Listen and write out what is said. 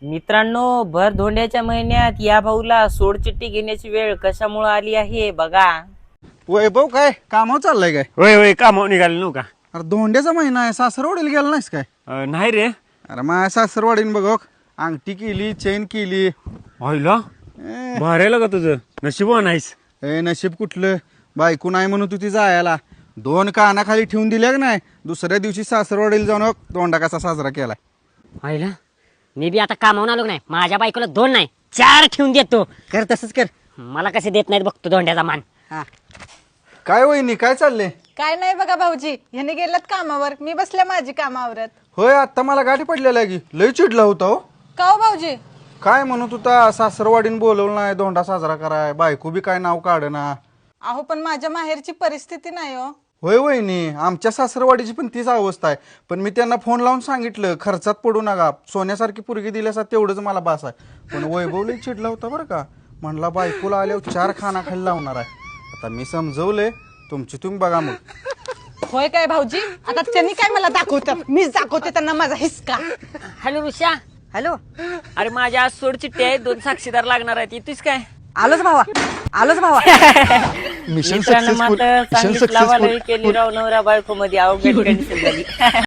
मित्रांनो, भर धोंड्याच्या महिन्यात या भाऊला सोडचिठ्ठी घेण्याची वेळ कशामुळे आली आहे बघा. वैभव काय कामावर चाललंय काय? होय होय कामावर निघाले नव्ह का? अरे धोंड्याचा महिना आहे, सासरवाडीला गेला नाहीस काय? नाही रे. अरे माझ्या सासरवाडीने बघ अंगठी केली, चेन केली. होयला भारायला का तुझं नशीब नाहीस. नशीब कुठलं, बायको नाही म्हणून तू ती जायला 2 कानाखाली ठेवून दिल्या का नाही. दुसऱ्या दिवशी सासरवाडीला जाऊन धोंडा कसा साजरा केलाय. व्हायला मी बी आता कामावून आलो नाही, माझ्या बायकोला 2 नाही 4 ठेवून देतो. कर तसंच कर. मला कसे देत नाहीत बघतो धोंड्याचा मान. काय वहिनी काय चाललंय? काय नाही बघा भाऊजी, ह्याने गेल्यात कामावर, मी बसल्या माझी कामावरत. होय आता मला गाठी पडलेला की लय चिडला होता हो. का हो भाऊजी? काय म्हणत होता सासरवाडीने बोलवलं नाही धोंडा साजरा कराय, बायको बी काय नाव काढना. अहो पण माझ्या माहेरची परिस्थिती नाही हो. होय वहिनी, आमच्या सासरवाडीची पण तीच अवस्था आहे. पण मी त्यांना फोन लावून सांगितलं खर्चात पडू नका, सोन्यासारखी पुरगी दिल्यासा तेवढंच मला बास आहे. पण वैभव लय चिडला होता बरं का. म्हणला बायकोला आल्यावर 4 खानाखाली लावणार आहे. आता मी समजवलंय, तुमची तुम्ही बघा मग. होय काय भाऊजी? आता त्यांनी काय मला दाखवतात, मीच दाखवते त्यांना माझा हिसका. हॅलो ऋषा. हॅलो, अरे माझ्या आज सोडचिठ्ठी आहे, 2 साक्षीदार लागणार आहेत, येतोस काय? आलोच भावा, आलोच भावा. मिशन मित्रांनो, सक्सेसफुल, मात्र मिशन चांगलीच लावालवी सक्सेसफुल. केली राव नवरा बायको मध्ये अवघड कंडिशन झाली.